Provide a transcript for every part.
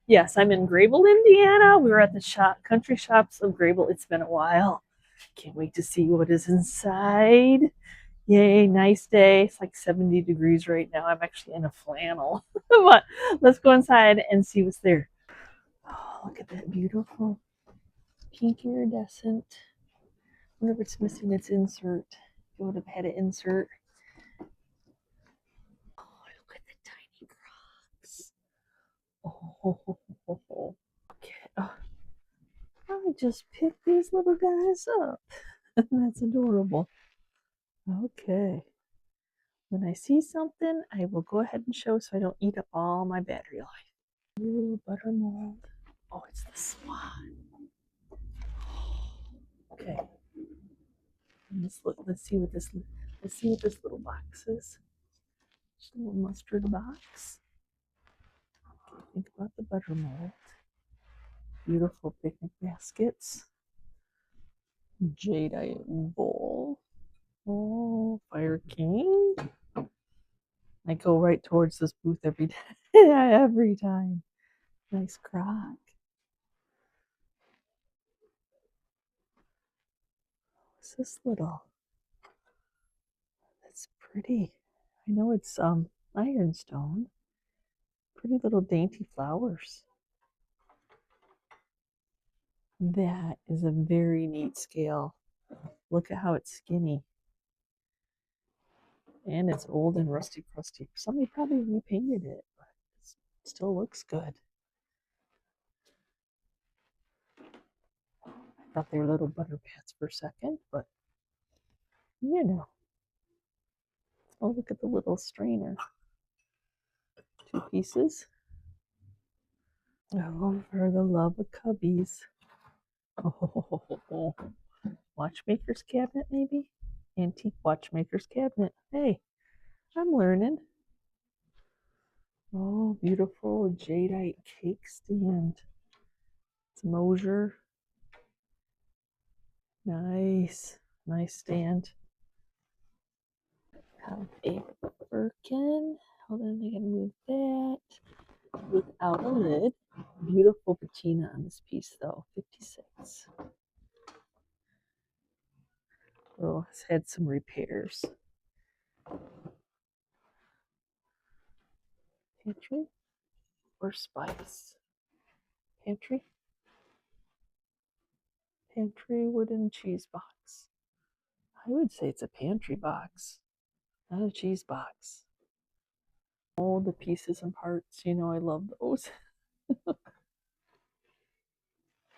Yes, I'm in Grable, Indiana. We were at the country shops of Grable. It's been a while. Can't wait to see what is inside. Yay, nice day. It's like 70 degrees right now. I'm actually in a flannel. But let's go inside and see what's there. Oh, look at that beautiful pink iridescent. I wonder if it's missing its insert. If it would have had an insert. Oh, look at the tiny crocs. Oh, okay. Oh, I just picked these little guys up. That's adorable. Okay. When I see something, I will go ahead and show so I don't eat up all my battery life. Ooh, buttermilk. Oh, it's the swan. Okay. Let's see what this little box is. Just a little mustard box. Okay, think about the buttermilk. Beautiful picnic baskets. Jadeite bowl. Oh, Fire King. I go right towards this booth every day. Every time. Nice crock. What's this little? That's pretty. I know it's ironstone. Pretty little dainty flowers. That is a very neat scale. Look at how it's skinny. And it's old and rusty crusty. Somebody probably repainted it, but it still looks good. I thought they were little butter pats for a second, but you know. Oh, look at the little strainer. 2 pieces. Oh, for the love of cubbies. Oh, watchmaker's cabinet, maybe? Antique watchmaker's cabinet. Hey, I'm learning. Oh, beautiful jadeite cake stand. It's Mosier. Nice. Nice stand. Have a Birkin. Hold on, I gotta move that. Without a lid. Beautiful patina on this piece though. 56. Oh, it's had some repairs. Pantry or spice? Pantry? Pantry wooden cheese box. I would say it's a pantry box, not a cheese box. All the pieces and parts, you know, I love those.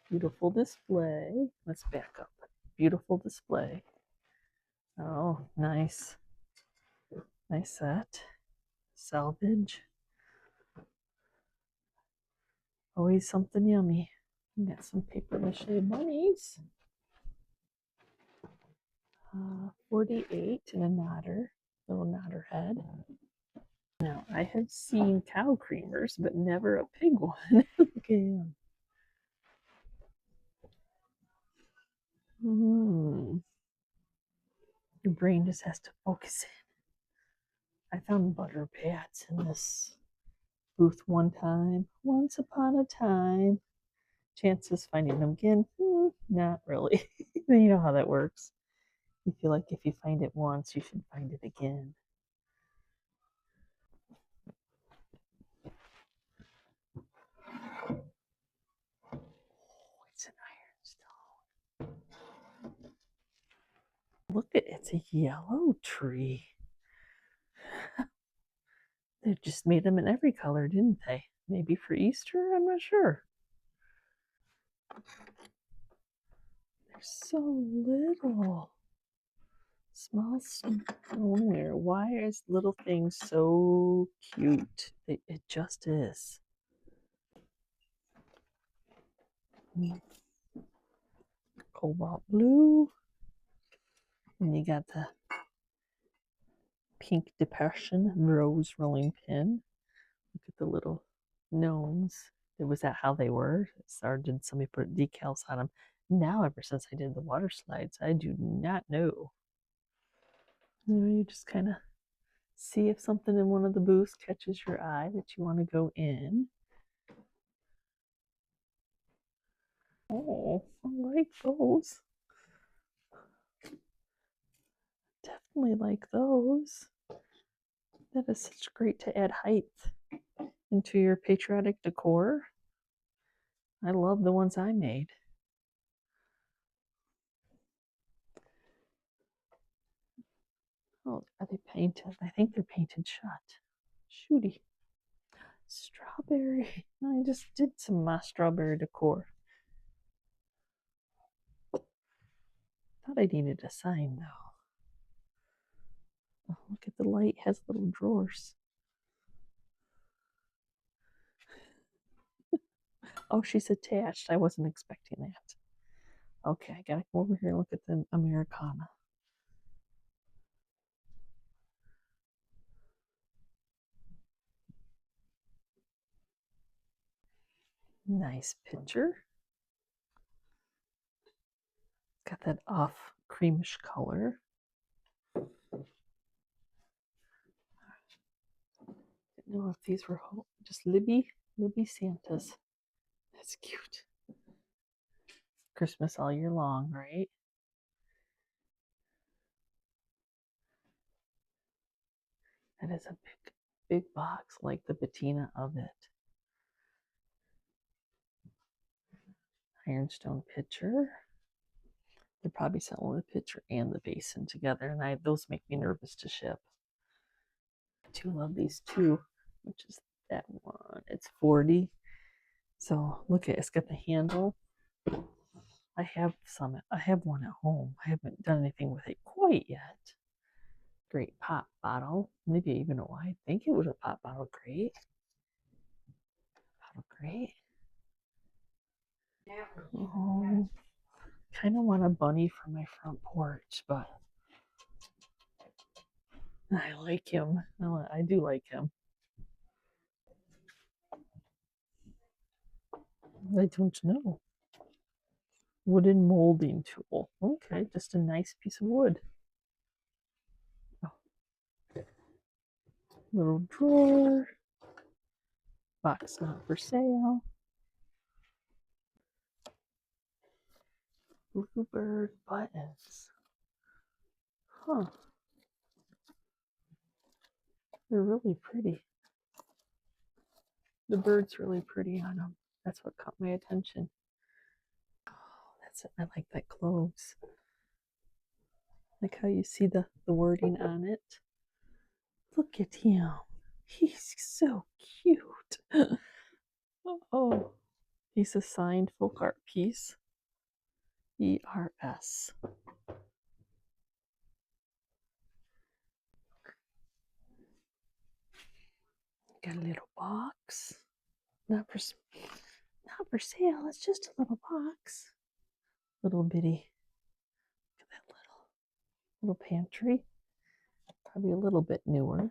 Beautiful display. Let's back up. Beautiful display. Oh, nice. Nice set. Salvage. Always something yummy. We got some paper mache bunnies. 48 and a nodder. Little nodder head. Now, I have seen cow creamers, but never a pig one. Look at him. Your brain just has to focus in. I found butter pats in this booth one time. Once upon a time. Chances finding them again? Not really. You know how that works. You feel like if you find it once, you should find it again. Oh, it's an ironstone. Look at it's a yellow tree. They just made them in every color, didn't they? Maybe for Easter? I'm not sure. They're so little. Small stoneware. Why is little things so cute? It just is. Cobalt blue. And you got the pink depression rose rolling pin. Look at the little gnomes. Was that how they were? Or did somebody put decals on them? Now, ever since I did the water slides, I do not know. You just kind of see if something in one of the booths catches your eye that you want to go in. Oh, I like those. Definitely like those. That is such great to add height into your patriotic decor. I love the ones I made. Oh, are they painted? I think they're painted shut. Shooty. Strawberry. I just did some strawberry decor. Thought I needed a sign though. Oh, look at the light, it has little drawers. Oh, she's attached. I wasn't expecting that. Okay, I gotta come over here and look at the Americana. Nice picture. Got that off creamish color. Didn't know if these were just Libby Santas. That's cute. Christmas all year long, right? That is a big box, like the patina of it. Ironstone pitcher. They're probably selling the pitcher and the basin together, and those make me nervous to ship. I do love these two, which is that one. It's 40. So look at it's got the handle. I have one at home. I haven't done anything with it quite yet. Great pop bottle. Maybe even I think it was a pop bottle great. Bottle great. Oh, kind of want a bunny for my front porch, but I like him. I do like him. I don't know. Wooden molding tool. Okay, just a nice piece of wood. Oh, little drawer. Box not for sale. Bluebird buttons. Huh. They're really pretty. The bird's really pretty on them. That's what caught my attention. Oh, that's it. I like that clothes. Like how you see the wording on it. Look at him. He's so cute. Oh, he's a signed folk art piece. ERS. Got a little box. Not for sale. It's just a little box. Little bitty. Look at that little pantry. Probably a little bit newer.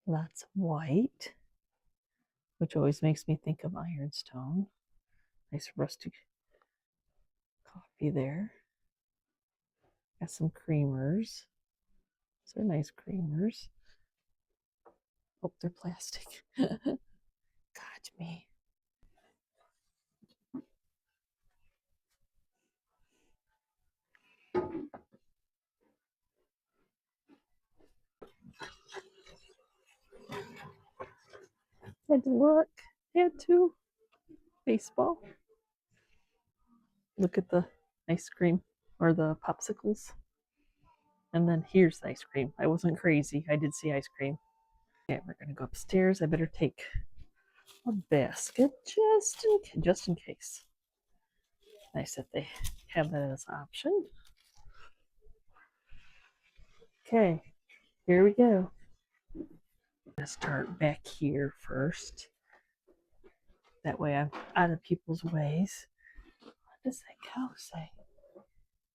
Lots of white, which always makes me think of ironstone. Nice rustic coffee there. Got some creamers. These are nice creamers. Oh, they're plastic. God, me. Had to look. Had to. Baseball. Look at the ice cream or the popsicles. And then here's the ice cream. I wasn't crazy. I did see ice cream. Okay, we're gonna go upstairs. I better take a basket just in case. Nice that they have that as an option. Okay, here we go. I'm gonna start back here first. That way I'm out of people's ways. What does that cow say?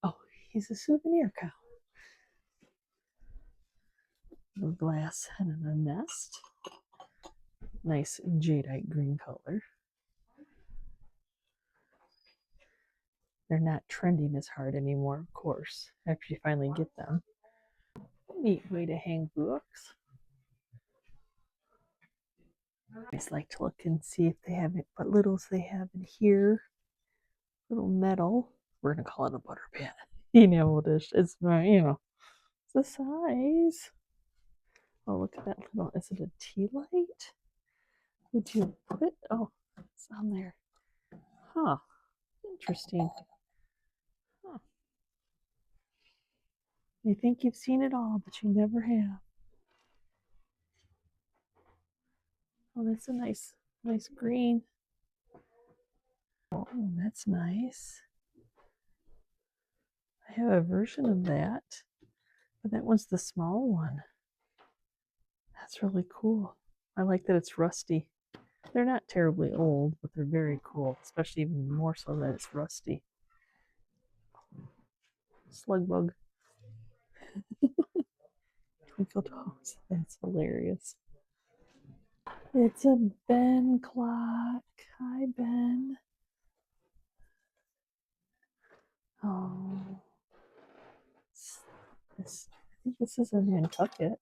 Oh, he's a souvenir cow. A glass hen and a nest. Nice jadeite green color. They're not trending as hard anymore, of course, after you finally get them. Neat way to hang books. I just like to look and see if they have it, what littles they have in here. Little metal. We're gonna call it a butter pan. Enamel dish. It's it's the size. Oh, look at that little. Is it a tea light? Would you put? Oh, it's on there. Huh. Interesting. Huh. You think you've seen it all, but you never have. Oh, that's a nice green. Oh, that's nice. I have a version of that, but that one's the small one. That's really cool. I like that it's rusty. They're not terribly old, but they're very cool, especially even more so that it's rusty. Slug bug. Twinkle toes. That's hilarious. It's a Ben clock. Hi, Ben. Oh, this, I think this is a Nantucket.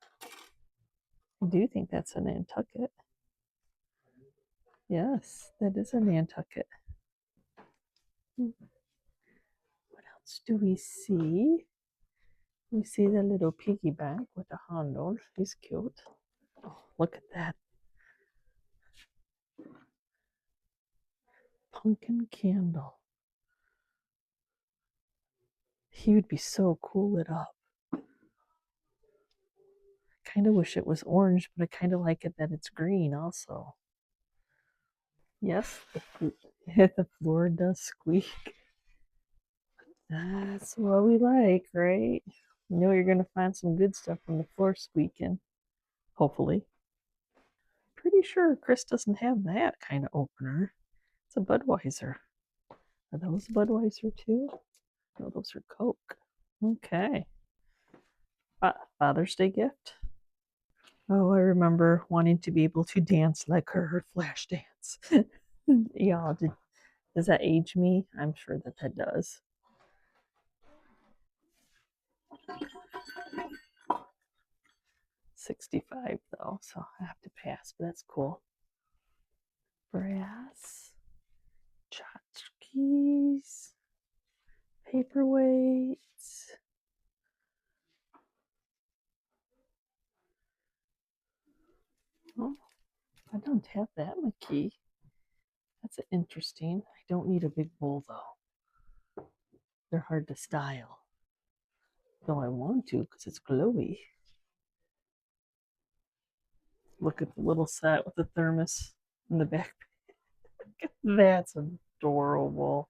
I do think that's a Nantucket. Yes, that is a Nantucket. What else do we see? We see the little piggy bank with the handle. He's cute. Oh, look at that. Pumpkin candle. He would be so cool lit up. Kind of wish it was orange, but I kind of like it that it's green also. Yes, the floor does squeak. That's what we like, right? You know you're going to find some good stuff from the floor squeaking, hopefully. Pretty sure Chris doesn't have that kind of opener. It's a Budweiser. Are those Budweiser too? No, those are Coke. Okay. Father's Day gift. Oh, I remember wanting to be able to dance like her flash dance. Y'all, does that age me? I'm sure that does. 65 though, so I have to pass, but that's cool. Brass, tchotchkes, paperweights. Oh, I don't have that in my key. That's interesting. I don't need a big bowl though. They're hard to style. Though I want to because it's glowy. Look at the little set with the thermos in the back. That's adorable.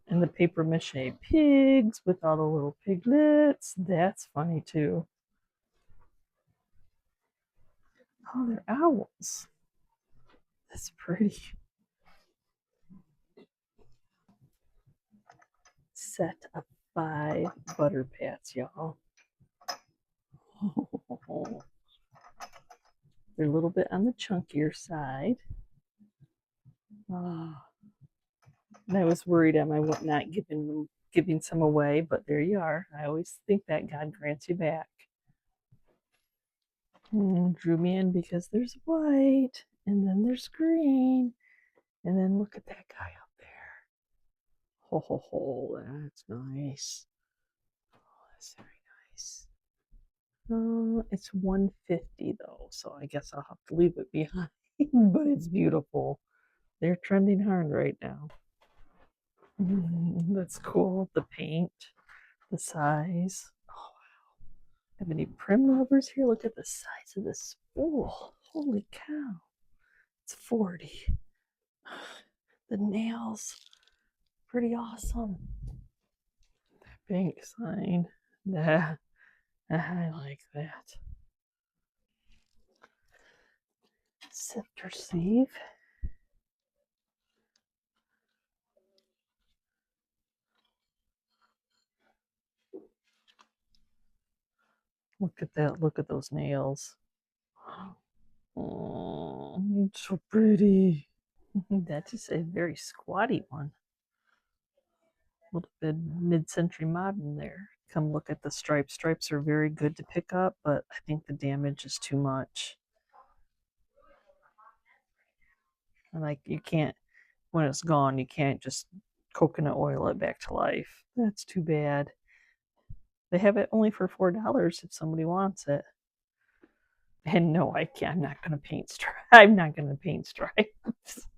And the paper mache pigs with all the little piglets. That's funny too. Oh, they're owls. That's pretty. Set of 5 butter pats, y'all. They're a little bit on the chunkier side. Oh. And I was worried am I not giving some away, but there you are. I always think that God grants you back. Drew me in because there's white, and then there's green, and then look at that guy up there. Ho ho ho, that's nice. Oh, that's very nice. It's 150 though, so I guess I'll have to leave it behind. But it's beautiful. They're trending hard right now. That's cool. The paint, the size. Oh, wow. Have any prim lovers here? Look at the size of this spool. Holy cow. It's 40. The nails. Pretty awesome. That pink sign. Nah, I like that. Sifter sleeve. Look at that. Look at those nails. Oh, it's so pretty. That is a very squatty one. A little bit mid-century modern there. Come look at the stripes. Stripes are very good to pick up, but I think the damage is too much. And like you can't, when it's gone, you can't just coconut oil it back to life. That's too bad. They have it only for $4 if somebody wants it. And no, I can't. I'm not gonna paint stripes. I'm not gonna paint stripes.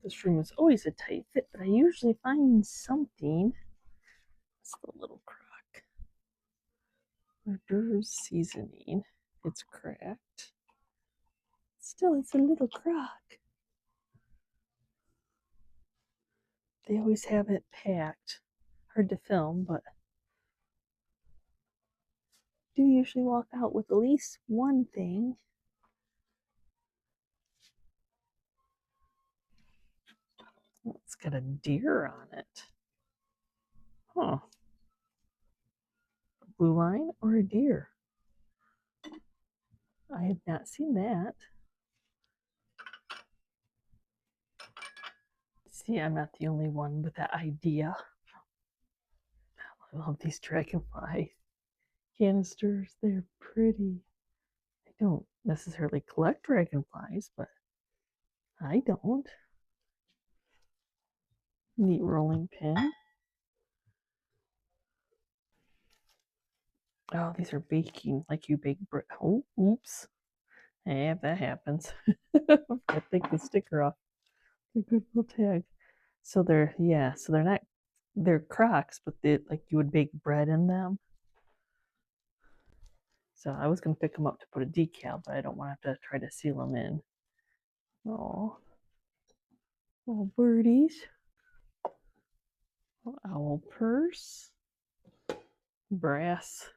This room is always a tight fit, but I usually find something. It's the little crock. Hors d'oeuvres seasoning. It's cracked. Still, it's a little crock. They always have it packed. Hard to film, but do usually walk out with at least one thing. Oh, it's got a deer on it. Huh. A blue line or a deer? I have not seen that. See, I'm not the only one with that idea. I love these dragonfly canisters. They're pretty. I don't necessarily collect dragonflies, but I don't. Neat rolling pin. Oh, these are baking, like you bake bread. Oh, oops. Yeah, that happens. I take the sticker off. A good little tag. So they're, yeah, so they're not, they're crocks, but they, like you would bake bread in them. So I was going to pick them up to put a decal, but I don't want to have to try to seal them in. Oh, little birdies. Little owl purse. Brass.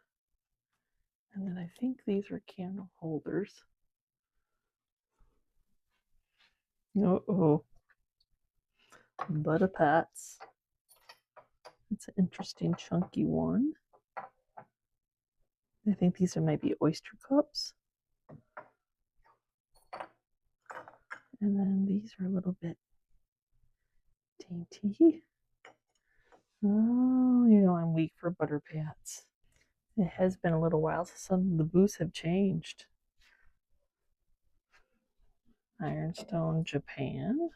And then I think these are candle holders. Uh-oh. Butter pots. It's an interesting chunky one. I think these are maybe oyster cups. And then these are a little bit dainty. Oh, you know I'm weak for butter pats. It has been a little while since some of the booths have changed. Ironstone, Japan.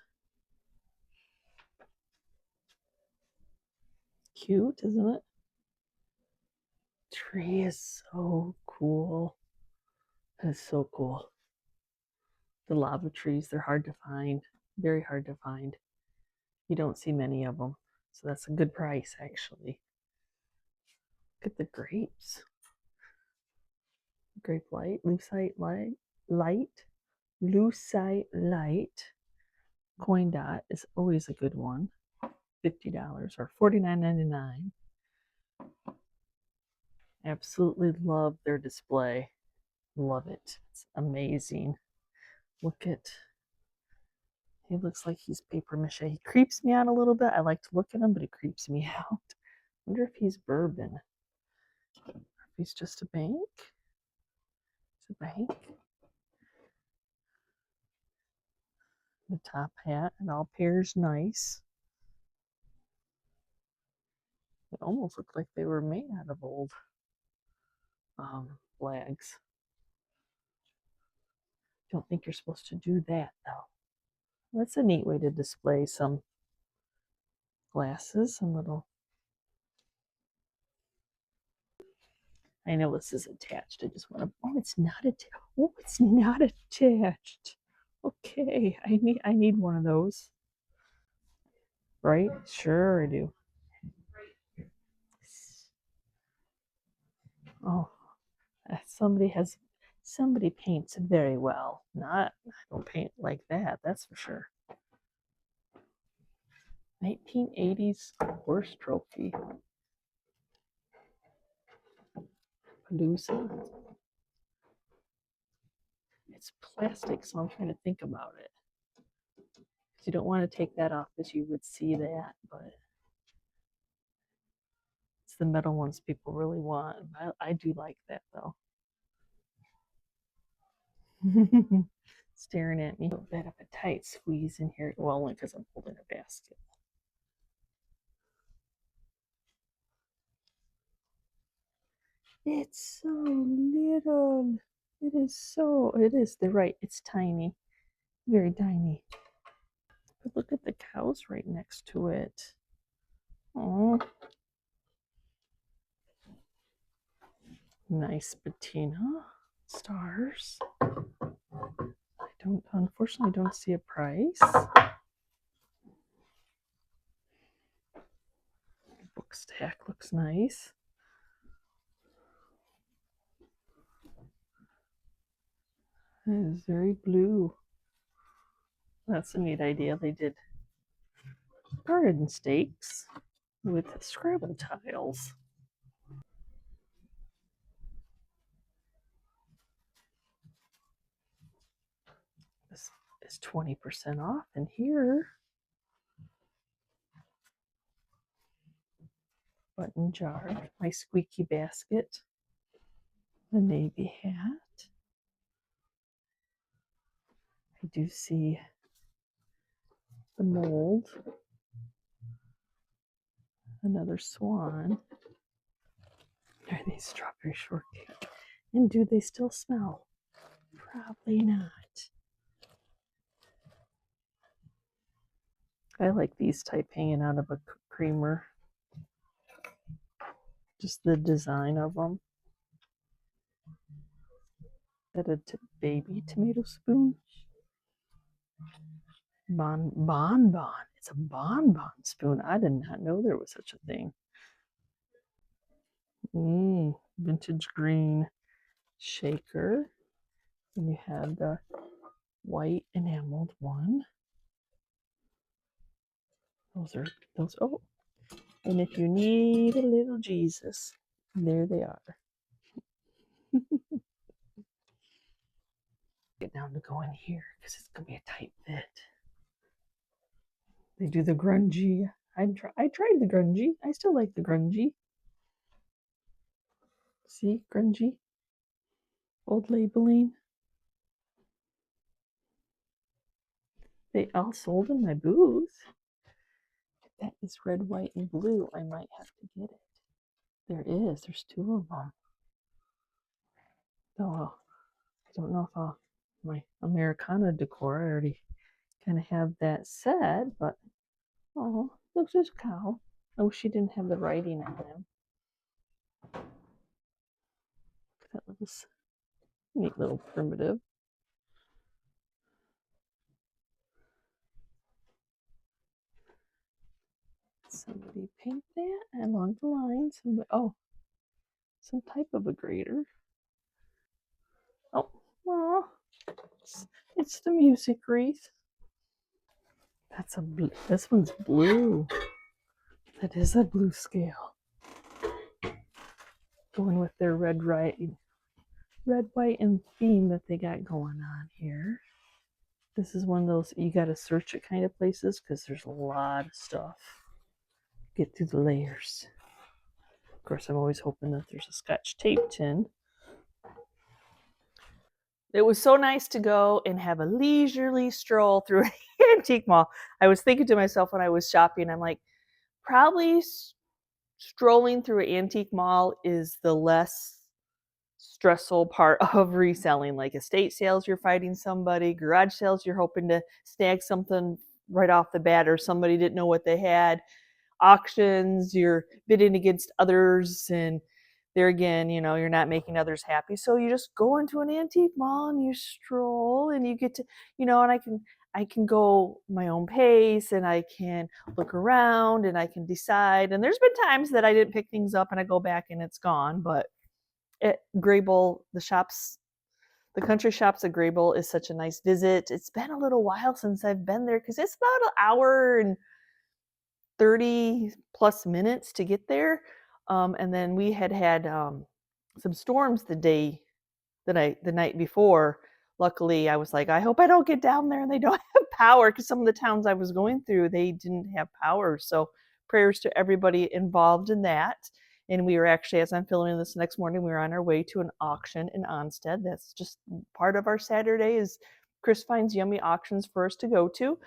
Cute, isn't it? Tree is so cool. That is so cool. The lava trees, they're hard to find. Very hard to find. You don't see many of them. So that's a good price, actually. Look at the grapes. Grape light, lucite light. Coin dot is always a good one. $50 or $49.99. Absolutely love their display. Love it. It's amazing. Look at, he looks like he's paper mache. He creeps me out a little bit. I like to look at him, but he creeps me out. I wonder if he's bourbon. Or if he's just a bank. It's a bank. The top hat, it all pairs nice. It almost looked like they were made out of old flags. Don't think you're supposed to do that though. That's a neat way to display some glasses and little. I know this is attached. I just want to. Oh, it's not attached. Oh, it's not attached. Okay, I need one of those. Right? Sure, I do. Oh, somebody paints very well. Not I don't paint like that. That's for sure. 1980s horse trophy. Palooza. It's plastic, so I'm trying to think about it. Because you don't want to take that off because you would see that, but it's the metal ones people really want. I do like that though. Staring at me. A bit of a tight squeeze in here. Well, only because I'm holding a basket. It's so little. It is so, it is, they're right, it's tiny. Very tiny. But look at the cows right next to it. Oh, nice patina. Stars. Unfortunately, don't see a price. Book stack looks nice. It is very blue. That's a neat idea. They did garden stakes with Scrabble tiles. This is 20% off in here. Button jar, my squeaky basket, the navy hat. I do see the mold, another swan. Are these strawberry shortcake? And do they still smell? Probably not. I like these type hanging out of a creamer. Just the design of them. That a baby tomato spoon. Bonbon. It's a bonbon spoon. I did not know there was such a thing. Vintage green shaker. And you have the white enameled one. Those. Oh, and if you need a little Jesus, there they are. Get down to go in here because it's gonna be a tight fit. They do the grungy. I tried the grungy. I still like the grungy. See, grungy. Old labeling. They all sold in my booth. If that is red, white, and blue, I might have to get it. There is. There's two of them. Oh, I don't know if my Americana decor, I already kind of have that set, but oh, looks like a cow. I wish she didn't have the writing on them. Look at that little neat little primitive. Somebody paint that along the line. Some type of a grater. Oh, well, it's the music wreath. This one's blue. That is a blue scale. Going with their red, white, and theme that they got going on here. This is one of those you got to search it kind of places because there's a lot of stuff. Get through the layers. Of course, I'm always hoping that there's a Scotch tape tin. It was so nice to go and have a leisurely stroll through an antique mall. I was thinking to myself when I was shopping, I'm like, probably strolling through an antique mall is the less stressful part of reselling. Like estate sales, you're fighting somebody. Garage sales, you're hoping to snag something right off the bat, or somebody didn't know what they had. Auctions, you're bidding against others, and there again, you're not making others happy. So you just go into an antique mall and you stroll, and you get to, and I can go my own pace, and I can look around, and I can decide. And there's been times that I didn't pick things up and I go back and it's gone. But at Grable, the country shops at Grable is such a nice visit. It's been a little while since I've been there because it's about an hour and 30 plus minutes to get there. And then we had some storms the night before. Luckily, I was like, I hope I don't get down there and they don't have power, because some of the towns I was going through, they didn't have power. So prayers to everybody involved in that. And we were actually, as I'm filming this next morning, we were on our way to an auction in Onstead. That's just part of our Saturday, is Chris finds yummy auctions for us to go to.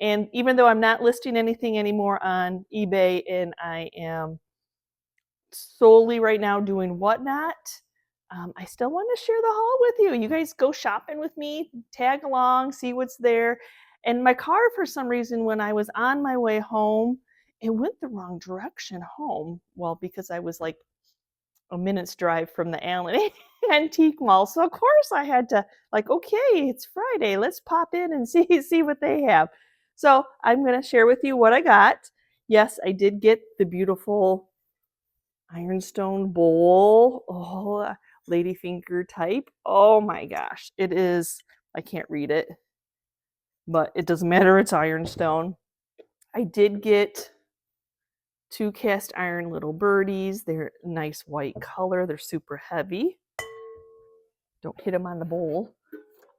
And even though I'm not listing anything anymore on eBay, and I am solely right now doing Whatnot, I still want to share the haul with you. You guys go shopping with me, tag along, see what's there. And my car, for some reason, when I was on my way home, it went the wrong direction home. Well, because I was like a minute's drive from the Allen Antique Mall. So of course I had to like, okay, it's Friday. Let's pop in and see what they have. So I'm going to share with you what I got. Yes, I did get the beautiful ironstone bowl. Oh, ladyfinger type. Oh my gosh. It is, I can't read it, but it doesn't matter. It's ironstone. I did get 2 cast iron little birdies. They're nice white color. They're super heavy. Don't hit them on the bowl.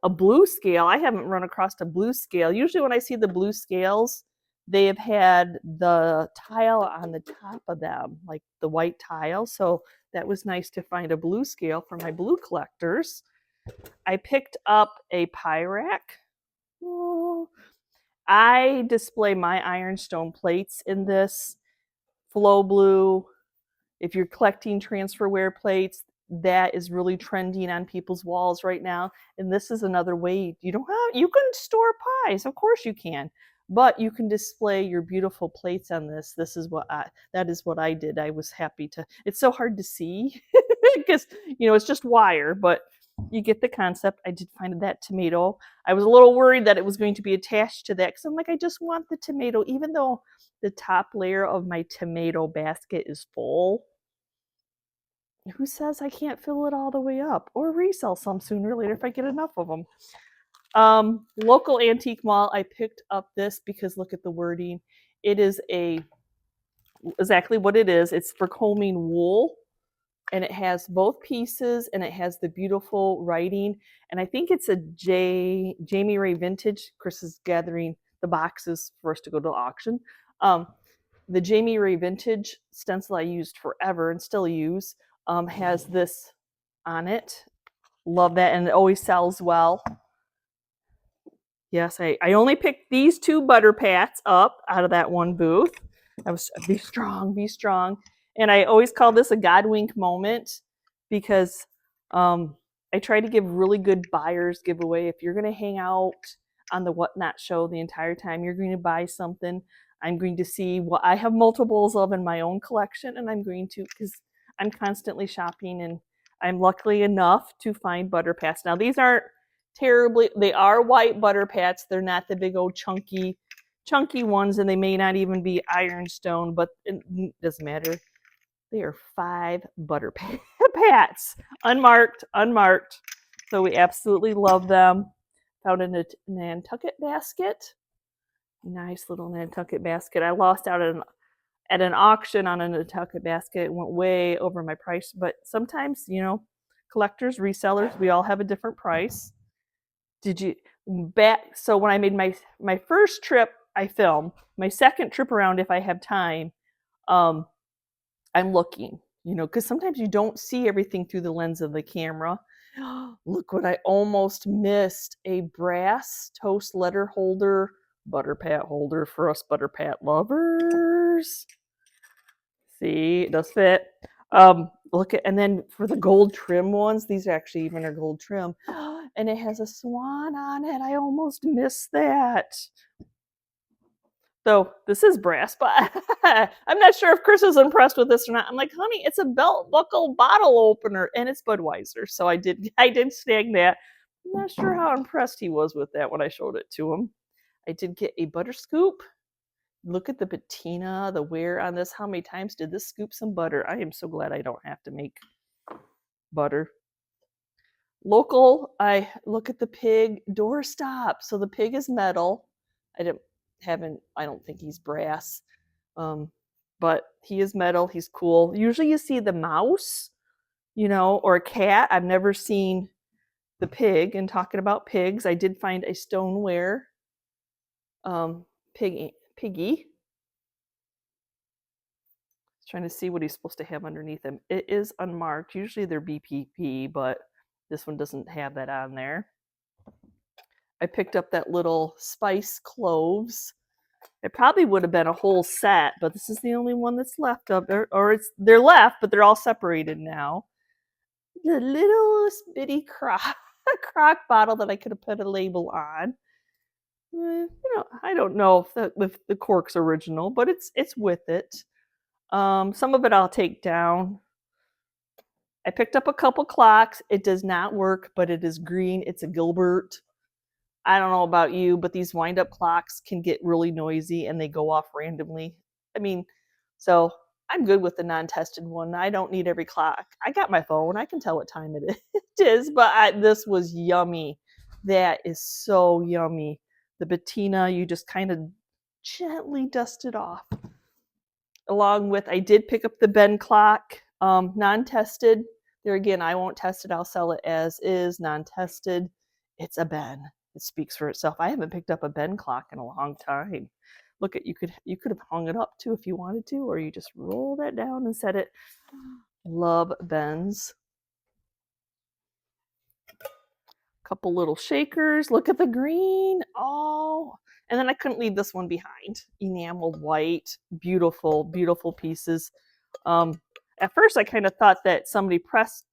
A blue scale. I haven't run across a blue scale. Usually when I see the blue scales, they have had the tile on the top of them, like the white tile. So that was nice to find a blue scale for my blue collectors. I picked up a pie rack. Oh, I display my ironstone plates in this. Flow blue. If you're collecting transferware plates, that is really trending on people's walls right now. And this is another way you can store pies, of course you can, but you can display your beautiful plates on this. That is what I did. I was happy to. It's so hard to see because it's just wire, but you get the concept. I did find that tomato. I was a little worried that it was going to be attached to that because I'm like, I just want the tomato, even though the top layer of my tomato basket is full. Who says I can't fill it all the way up or resell some sooner or later if I get enough of them? Local antique mall. I picked up this because look at the wording. It is exactly what it is. It's for combing wool, and it has both pieces, and it has the beautiful writing. And I think it's a Jamie Ray vintage. Chris is gathering the boxes for us to go to the auction. The Jamie Ray vintage stencil I used forever and still use has this on it. Love that, and it always sells well. Yes, I only picked these 2 butter pats up out of that one booth. I was be strong, be strong. And I always call this a God wink moment because I try to give really good buyers giveaway. If you're going to hang out on the Whatnot show the entire time, you're going to buy something. I'm going to see what I have multiples of in my own collection, and I'm going to, because I'm constantly shopping, and I'm lucky enough to find butter pats. Now, these aren't they are white butter pats. They're not the big old chunky ones, and they may not even be ironstone, but it doesn't matter. They are 5 butter pats, unmarked. So we absolutely love them. Found a Nantucket basket. Nice little Nantucket basket. I lost out at an auction on a Nantucket basket. It went way over my price, but sometimes, collectors, resellers, we all have a different price. So when I made my first trip, I film. My second trip around, if I have time, I'm looking, because sometimes you don't see everything through the lens of the camera. Look what I almost missed. A brass toast letter holder, butter pat holder for us butter pat lovers. See, it does fit. And then for the gold trim ones, these actually even are gold trim. And it has a swan on it. I almost missed that. So this is brass, but I'm not sure if Chris is impressed with this or not. I'm like, honey, it's a belt buckle bottle opener, and it's Budweiser. So I did snag that. I'm not sure how impressed he was with that when I showed it to him. I did get a butter scoop. Look at the patina, the wear on this. How many times did this scoop some butter? I am so glad I don't have to make butter. Local, I look at the pig doorstop. So the pig is metal. I don't think he's brass. But he is metal. He's cool. Usually you see the mouse, or a cat. I've never seen the pig. And talking about pigs, I did find a stoneware piggy. Trying to see what he's supposed to have underneath him. It is unmarked. Usually they're BPP, but this one doesn't have that on there. I picked up that little spice cloves. It probably would have been a whole set, but this is the only one that's left of there, or they're left, but they're all separated now. the littlest bitty crock bottle that I could have put a label on. I don't know if the cork's original, but it's with it. Some of it I'll take down. I picked up a couple clocks. It does not work, but it is green. It's a Gilbert. I don't know about you, but these wind-up clocks can get really noisy and they go off randomly. I mean, so I'm good with the non-tested one. I don't need every clock. I got my phone. I can tell what time it is, but this was yummy. That is so yummy. The patina, you just kind of gently dust it off. Along with, I did pick up the Ben clock, non-tested. There again, I won't test it. I'll sell it as is, non-tested. It's a Ben. It speaks for itself. I haven't picked up a Ben clock in a long time. Look at, you could have hung it up too if you wanted to, or you just roll that down and set it. Love Bens. Couple little shakers. Look at the green. Oh, and then I couldn't leave this one behind. Enameled white, beautiful, beautiful pieces. At first I kind of thought that somebody pressed,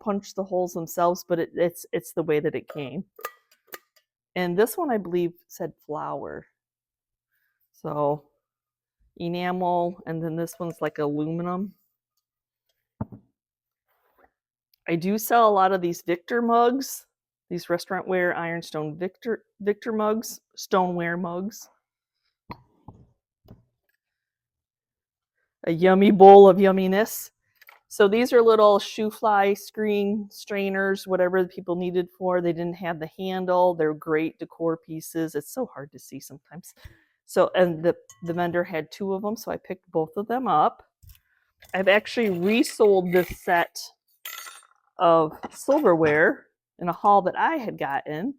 punched the holes themselves, but it's the way that it came. And this one I believe said flower. So enamel, and then this one's like aluminum. I do sell a lot of these Victor mugs. These restaurantware ironstone Victor mugs, stoneware mugs. A yummy bowl of yumminess. So these are little shoe fly screen strainers, whatever the people needed for. They didn't have the handle. They're great decor pieces. It's so hard to see sometimes. So, and the vendor had 2 of them, so I picked both of them up. I've actually resold this set of silverware in a haul that I had gotten.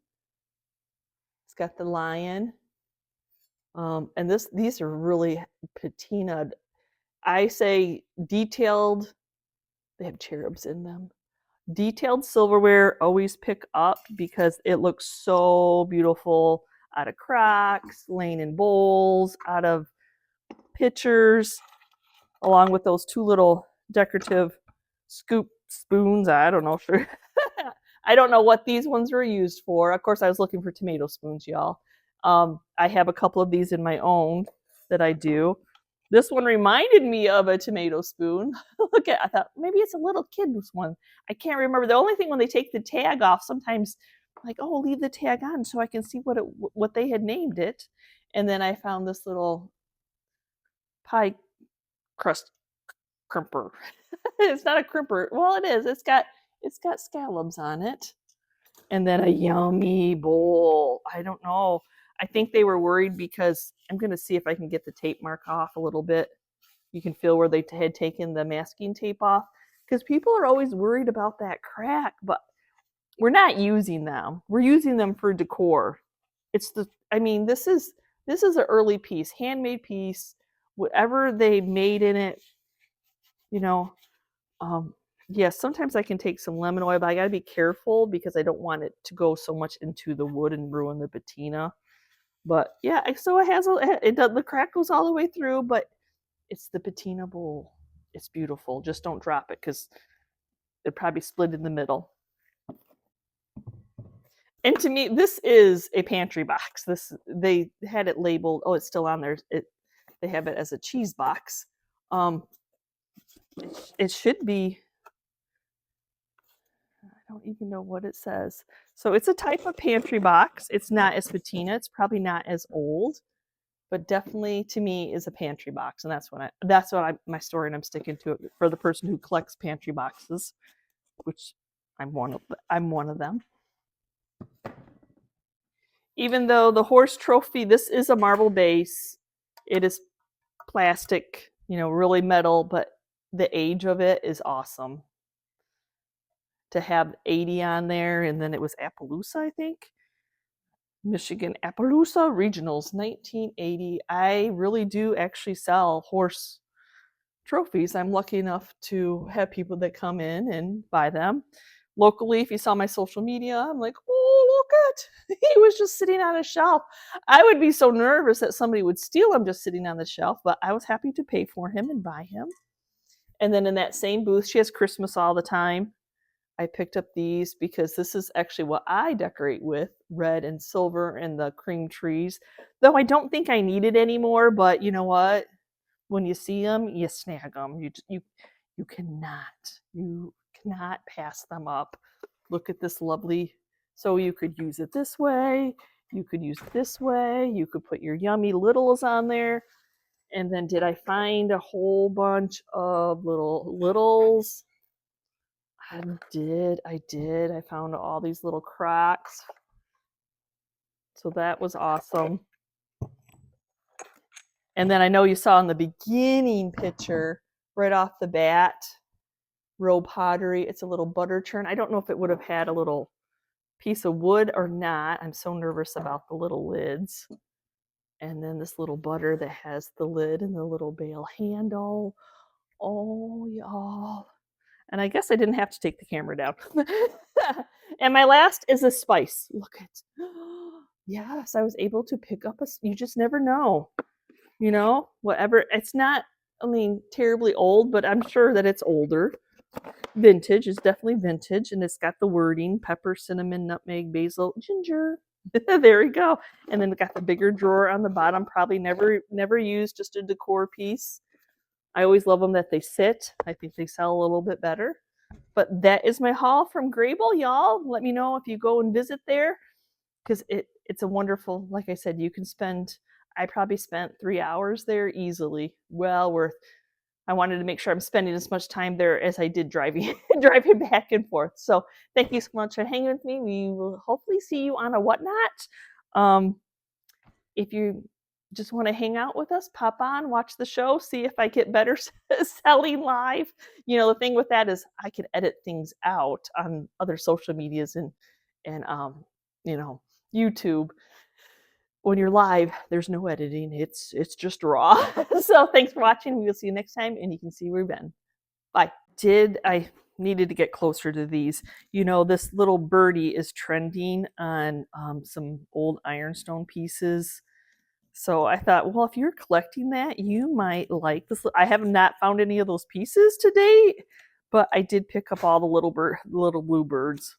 It's got the lion. And these are really patinaed. I say detailed. They have cherubs in them. Detailed silverware, always pick up because it looks so beautiful out of crocks, laying in bowls, out of pitchers, along with those 2 little decorative scoop spoons. I don't know, sure. I don't know what these ones were used for. Of course, I was looking for tomato spoons, y'all. I have a couple of these in my own that I do. This one reminded me of a tomato spoon. Look at, I thought maybe it's a little kid's one. I can't remember. The only thing when they take the tag off, sometimes like, oh, leave the tag on so I can see what they had named it. And then I found this little pie crust crimper. It's not a crimper. Well, it is. It's got scallops on it. And then a yummy bowl. I don't know. I think they were worried because I'm going to see if I can get the tape mark off a little bit. You can feel where they had taken the masking tape off, because people are always worried about that crack, but we're not using them. We're using them for decor. This is an early piece, handmade piece, whatever they made in it, yes, sometimes I can take some lemon oil, but I got to be careful because I don't want it to go so much into the wood and ruin the patina. But yeah, so the crack goes all the way through, but it's the patina bowl. It's beautiful. Just don't drop it because it probably split in the middle. And to me, this is a pantry box. They had it labeled. Oh, it's still on there. They have it as a cheese box. It should be. I don't even know what it says. So it's a type of pantry box. It's not as patina. It's probably not as old, but definitely to me is a pantry box, and that's my story, and I'm sticking to it for the person who collects pantry boxes, which I'm one of them. Even though the horse trophy, this is a marble base, it is plastic, really metal, but the age of it is awesome. To have 80 on there, and then it was Appaloosa, I think. Michigan Appaloosa Regionals 1980. I really do actually sell horse trophies. I'm lucky enough to have people that come in and buy them. Locally, if you saw my social media, I'm like, oh, look at, he was just sitting on a shelf. I would be so nervous that somebody would steal him just sitting on the shelf, but I was happy to pay for him and buy him. And then in that same booth, she has Christmas all the time. I picked up these because this is actually what I decorate with, red and silver and the cream trees. Though I don't think I need it anymore, but you know what? When you see them, you snag them. You cannot pass them up. Look at this lovely. So you could use it this way. You could use it this way. You could put your yummy littles on there. And then did I find a whole bunch of little littles? I did. I found all these little Crocs. So that was awesome. And then I know you saw in the beginning picture, right off the bat, Row Pottery. It's a little butter churn. I don't know if it would have had a little piece of wood or not. I'm so nervous about the little lids. And then this little butter that has the lid and the little bale handle. Oh, y'all. And I guess I didn't have to take the camera down. And my last is a spice. Look at, yes, I was able to pick up you just never know, you know, whatever. It's not, I mean, terribly old, but I'm sure that it's older. Vintage is definitely vintage, and it's got the wording: pepper, cinnamon, nutmeg, basil, ginger. There we go. And then it got the bigger drawer on the bottom, probably never used, just a decor piece. I always love them that they sit. I think they sell a little bit better. But that is my haul from Grable, y'all. Let me know if you go and visit there, because it's a wonderful, like I said, you can spend, I probably spent 3 hours there easily. Well worth. I wanted to make sure I'm spending as much time there as I did driving back and forth. So thank you so much for hanging with me. We will hopefully see you on a whatnot. If you just want to hang out with us, pop on, watch the show, see if I get better selling live. You know, the thing with that is I can edit things out on other social medias and you know, YouTube. When you're live, there's no editing. It's just raw. So thanks for watching. We will see you next time, and you can see where we've been. Bye. I needed to get closer to these. You know, this little birdie is trending on some old ironstone pieces. So I thought, well, if you're collecting that, you might like this. I have not found any of those pieces to date, but I did pick up all the little blue birds.